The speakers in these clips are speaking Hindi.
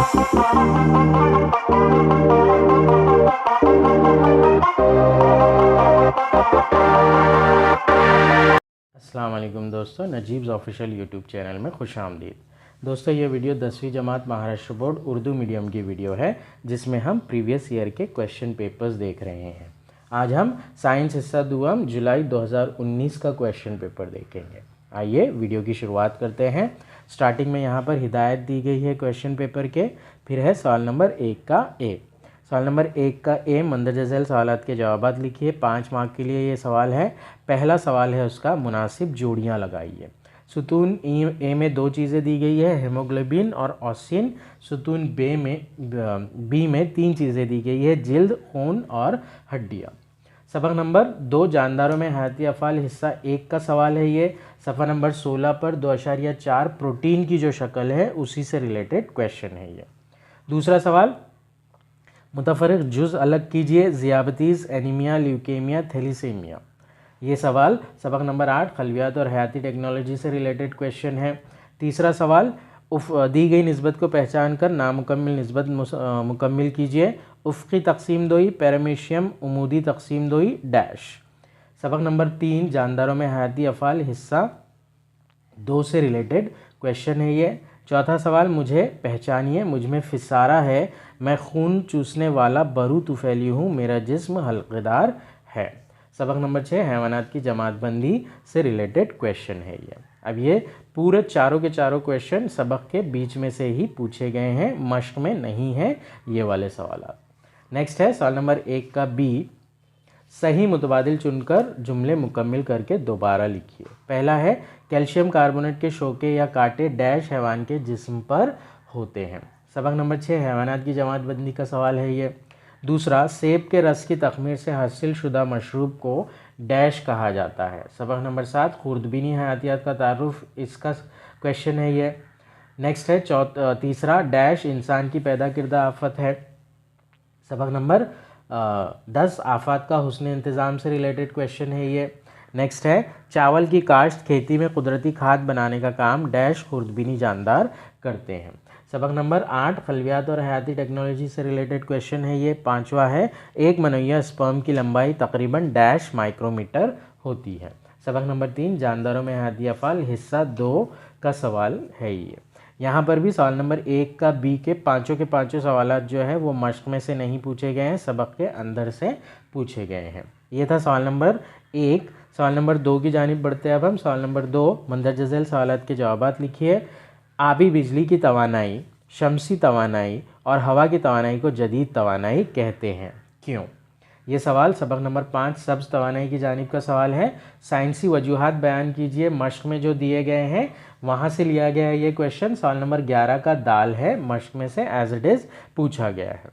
अस्सलाम वालेकुम दोस्तों, नजीब्स ऑफिशियल यूट्यूब चैनल में खुश आमदीद। दोस्तों, ये वीडियो 10वीं जमात महाराष्ट्र बोर्ड उर्दू मीडियम की वीडियो है, जिसमें हम प्रीवियस ईयर के क्वेश्चन पेपर्स देख रहे हैं। आज हम साइंस हिस्सा दुआम जुलाई 2019 का क्वेश्चन पेपर देखेंगे। आइए वीडियो की शुरुआत करते हैं। स्टार्टिंग में यहाँ पर हिदायत दी गई है क्वेश्चन पेपर के, फिर है सवाल नंबर 1 का ए। सवाल नंबर 1 का ए, मंदरजा झैल सवालात के जवाबात लिखिए। 5 मार्क के लिए ये सवाल है। पहला सवाल है उसका, मुनासिब जोड़ियाँ लगाइए। सुतून ए में 2 चीज़ें दी गई है, हेमोग्लोबिन और ऑक्सीजन। सुतून बी में 3 चीज़ें दी गई है, जिल्द, खून और हड्डियाँ। सबक नंबर 2, जानदारों में हयाती अफ़ाल हिस्सा 1 का सवाल है ये। सफ़ा नंबर 16 पर 2.4 प्रोटीन की जो शक्ल है उसी से रिलेटेड क्वेश्चन है ये। दूसरा सवाल, मुतफरिक जुज़ अलग कीजिए, ज़ियाबतीस, एनीमिया, ल्यूकेमिया, थैलीसीमिया। ये सवाल सबक नंबर 8, खलवियात और हयाती टेक्नोलॉजी से रिलेटेड क्वेश्चन है। तीसरा सवाल, दी गई निस्बत को पहचान कर नामुकम्मिल निस्बत मुकम्मिल कीजिए। उफ़क़ी तकसीम दोई, पैरामीशियम, उमूदी तकसीम दोई, डैश। सबक नंबर 3, जानदारों में हयाती अफ़ाल हिस्सा 2 से रिलेटेड क्वेश्चन है ये। चौथा सवाल, मुझे पहचानिए, मुझ में फिसारा है, मैं खून चूसने वाला बरू तुफैली हूँ, मेरा जिस्म हल्केदार है। सबक नंबर 6, हैवानात की जमातबंदी से रिलेटेड क्वेश्चन है ये। अब ये पूरे चारों के चारों क्वेश्चन सबक के बीच में से ही पूछे गए हैं, मश्क में नहीं है ये वाले सवाल। नेक्स्ट है सवाल नंबर 1 का बी, सही मुतबादिल चुनकर जुमले मुकम्मिल करके दोबारा लिखिए। पहला है, कैल्शियम कार्बोनेट के शोके या कांटे डैश हैवान के जिस्म पर होते हैं। सबक नंबर 6, हैवानात की जमातबंदी का सवाल है ये। दूसरा, सेब के रस की तखमीर से हासिल शुदा मशरूब को डैश कहा जाता है। सबक नंबर 7, खुर्दबीनी हयातियात का तारुफ, इसका क्वेश्चन है ये। नेक्स्ट है तीसरा, डैश इंसान की पैदा किर्दा आफत है। सबक नंबर 10, आफात का हुस्न इंतज़ाम से रिलेटेड क्वेश्चन है ये। नेक्स्ट है, चावल की काश्त खेती में कुदरती खाद बनाने का काम डैश खुर्दबीनी जानदार करते हैं। सबक नंबर 8, खलवियात और हयाती टेक्नोलॉजी से रिलेटेड क्वेश्चन है ये। पांचवा है, एक मनोया स्पर्म की लंबाई तकरीबन डैश माइक्रोमीटर होती है। सबक नंबर 3, जानदारों में हयाती अफ़ाल हिस्सा 2 का सवाल है ये। यहाँ पर भी सवाल नंबर 1 का बी के पाँचों सवालात जो है वो मश्क में से नहीं पूछे गए हैं, सबक के अंदर से पूछे गए हैं। ये था सवाल नंबर 1। सवाल नंबर 2 की जानिब बढ़ते हैं अब हम। सवाल नंबर 2, मंदरजा झैल सवालात के जवाबात लिखिए। आबी बिजली की तवानाई, शमसी तवानाई और हवा की तवानाई को जदीद तवानाई कहते हैं, क्यों? ये सवाल सबक नंबर 5, सब्ज़ तवानाई की जानिब का सवाल है। साइंसी वजूहात बयान कीजिए, मश्क में जो दिए गए हैं वहाँ से लिया गया है ये क्वेश्चन। सवाल नंबर 11 का दाल है, मश्क में से एज इट इज़ पूछा गया है।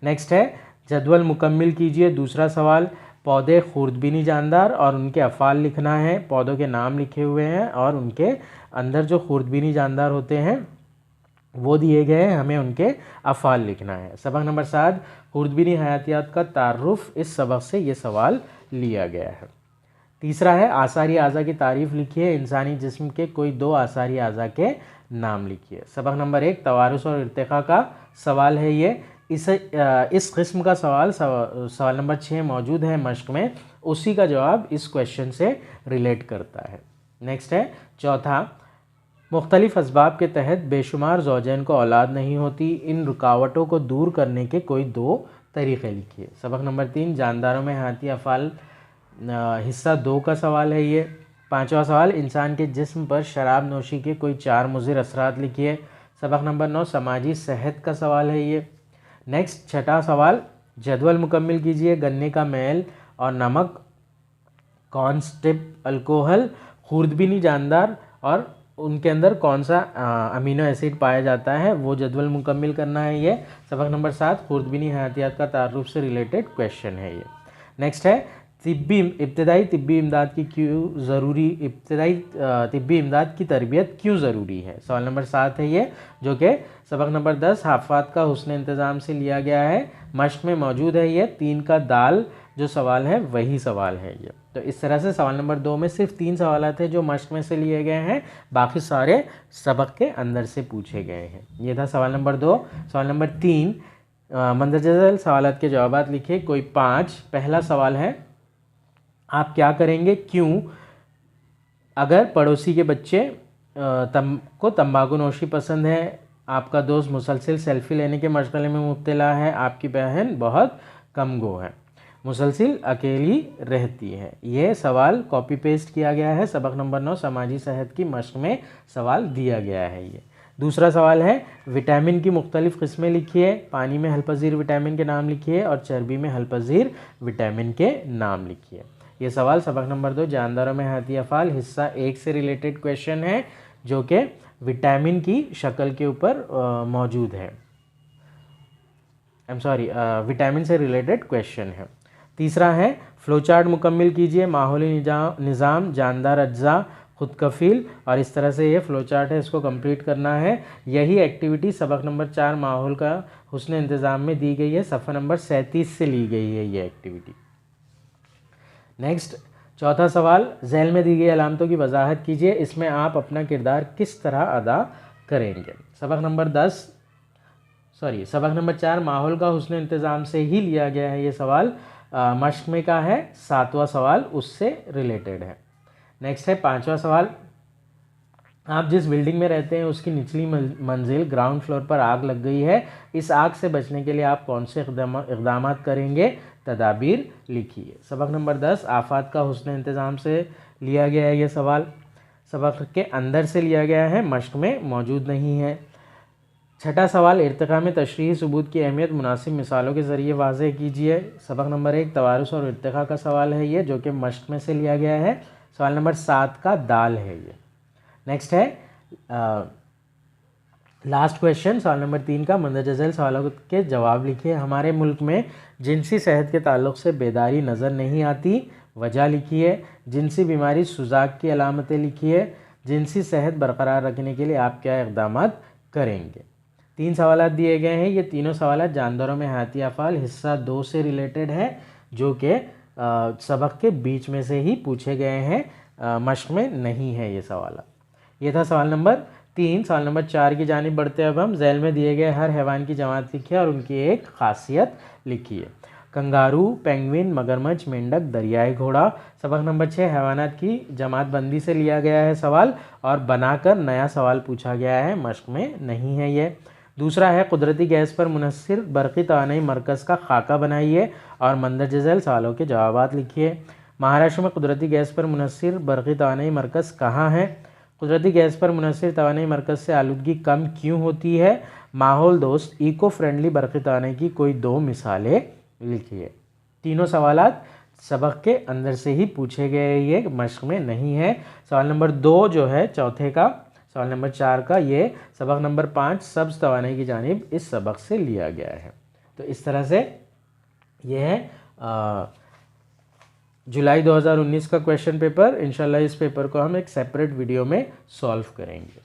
नेक्स्ट है, जदवल मुकम्मिल कीजिए। दूसरा सवाल, पौधे खुर्दबीनी जानदार और उनके अफ़ाल लिखना है। पौधों के नाम लिखे हुए हैं और उनके अंदर जो खुर्दबीनी जानदार होते हैं वो दिए गए हैं, हमें उनके अफ़ाल लिखना है। सबक नंबर 7, खुर्दबीनी हयातियात का तारुफ, इस सबक से ये सवाल लिया गया है। तीसरा है, आसारी आज़ा की तारीफ़ लिखिए। इंसानी जिस्म के कोई 2 आसारी आज़ा के नाम लिखिए। सबक नंबर 1, तवारुस और इर्तिक़ा का सवाल है ये। इस किस्म का सवाल नंबर 6 मौजूद है मश्क में, उसी का जवाब इस क्वेश्चन से रिलेट करता है। नेक्स्ट है चौथा, मुख्तलिफ़ असबाब के तहत बेशुमार ज़ौजैन को औलाद नहीं होती, इन रुकावटों को दूर करने के कोई 2 तरीक़े लिखिए। सबक नंबर 3, जानदारों में हयाती अफ़ाल हिस्सा 2 का सवाल है ये। पांचवा सवाल, इंसान के जिस्म पर शराब नोशी के कोई 4 मुज़िर असरात लिखिए। सबक नंबर 9, समाजी सेहत का सवाल है ये। नेक्स्ट छठा सवाल, जदवल मुकम्मिल कीजिए। गन्ने का मैल और नमक, कॉन्स्टिप अल्कोहल, खुर्दबीनी जानदार और उनके अंदर कौन सा अमीनो एसिड पाया जाता है, वो जदवल मुकम्मिल करना है ये। सबक नंबर 7, खुर्दबीनी हयातियात का तारुफ से रिलेटेड क्वेश्चन है ये। नेक्स्ट है, इब्तदाई तिब्बी इमदाद की तरबियत क्यों ज़रूरी है। सवाल नंबर 7 है ये, जो कि सबक नंबर 10, हाफ़ात का हुस्न इंतज़ाम से लिया गया है, मश्क में मौजूद है ये। 3 का दाल जो सवाल है वही सवाल है ये। तो इस तरह से सवाल नंबर 2 में सिर्फ 3 सवाल थे जो मश्क में से लिए गए हैं, बाकी सारे सबक के अंदर से पूछे गए हैं। ये था सवाल नंबर 2। सवाल नंबर 3, मंदरजा झैल सवालात के जवाबात लिखिए, कोई 5। पहला सवाल है, आप क्या करेंगे क्यों अगर पड़ोसी के बच्चे को तंबाकू नोशी पसंद है, आपका दोस्त मुसलसल सेल्फी लेने के मशगले में मुब्तला है, आपकी बहन बहुत कमगो है, मुसलसल अकेली रहती है। ये सवाल कॉपी पेस्ट किया गया है, सबक नंबर 9 समाजी सेहत की मश्क में सवाल दिया गया है ये। दूसरा सवाल है, विटामिन की मुख्तलिफ़ किस्में लिखिए, पानी में हलपजीर विटामिन के नाम लिखिए और चर्बी में हलपजीर विटामिन के नाम लिखिए। ये सवाल सबक नंबर 2 जानदारों में हयाती अफ़ाल हिस्सा 1 से रिलेटेड क्वेश्चन है, जो कि विटामिन की शक्ल के ऊपर मौजूद है। विटामिन से रिलेटेड क्वेश्चन है। तीसरा है, फ़्लोचार्ट मुकम्मिल कीजिए, माहौली निज़ाम, जानदार अज्जा, खुद कफ़ील, और इस तरह से ये फ़्लोचार्ट है, इसको कंप्लीट करना है। यही एक्टिविटी सबक नंबर 4 माहौल का हुस्न इंतज़ाम में दी गई है, सफ़ा नंबर 37 से ली गई है ये एक्टिविटी। नेक्स्ट, चौथा सवाल, झैल में दी गई अलामतों की वजाहत कीजिए, इसमें आप अपना किरदार किस तरह अदा करेंगे। सबक नंबर 4 माहौल का हुस्न इंतज़ाम से ही लिया गया है ये सवाल, मश्क में का है, 7वां सवाल उससे रिलेटेड है। नेक्स्ट है 5वां सवाल, आप जिस बिल्डिंग में रहते हैं उसकी निचली मंजिल ग्राउंड फ्लोर पर आग लग गई है, इस आग से बचने के लिए आप कौन से इक़दाम करेंगे, तदाबीर लिखिए। सबक नंबर 10 आफात का हुस्न इंतज़ाम से लिया गया है ये सवाल, सबक के अंदर से लिया गया है, मश्क में मौजूद नहीं है। छठा सवाल, इर्तिक़ा में तशरीही सबूत की अहमियत मुनासिब मिसालों के ज़रिए वाज़ेह कीजिए। सबक नंबर 1 तवारुस और इर्तिक़ा का सवाल है ये, जो कि मश्क में से लिया गया है। सवाल नंबर 7 का दाल है ये। नेक्स्ट है लास्ट क्वेश्चन, सवाल नंबर 3 का मंदरजा झैल सवालों के जवाब लिखिए। हमारे मुल्क में जिनसी सेहत के ताल्लुक़ से बेदारी नज़र नहीं आती, वजह लिखिए। जिनसी बीमारी सुजाक की अलामतें लिखिए। जिनसी सेहत बरकरार रखने के लिए आप क्या इक़दाम करेंगे। 3 सवाल दिए गए हैं, ये तीनों सवाल जानदारों में हयाती अफ़ाल हिस्सा 2 से रिलेटेड है, जो कि सबक के बीच में से ही पूछे गए हैं, मश्क में नहीं है ये सवाल। ये था सवाल नंबर 3। सवाल नंबर 4 की जानिब बढ़ते अब हम। झैल में दिए गए हर हैवान की जमात लिखिए और उनकी एक ख़ासियत लिखिए। कंगारू, पेंगुइन, मगरमच्छ, मेंढक, दरियाई घोड़ा। सबक नंबर 6 हैवानात की जमात बंदी से लिया गया है सवाल और बनाकर नया सवाल पूछा गया है, मश्क में नहीं है ये। दूसरा है, कुदरती गैस पर मुनहसर बरक़ी तवानाई मरकज़ का खाका बनाइए और मंदरजा झैल सवालों के जवाबात लिखिए। महाराष्ट्र में कुदरती गैस पर मुनहसर बरक़ी तवानाई मरकज़ कहाँ है। कुदरती गैस पर मुनहसर तवानाई मरकज़ से आलूदगी कम क्यों होती है। माहौल दोस्त इको फ्रेंडली बरक़ी तवानाई की कोई 2 मिसालें लिखिए। तीनों सवालात सबक के अंदर से ही पूछे गए, ये मश्क में नहीं है। सवाल नंबर 2 जो है चौथे का, सवाल नंबर 4 का, ये सबक नंबर 5 सब्ज़ तवानाई की जानिब इस सबक से लिया गया है। तो इस तरह से ये है जुलाई 2019 का क्वेश्चन पेपर। इंशाल्लाह इस पेपर को हम एक सेपरेट वीडियो में सॉल्व करेंगे।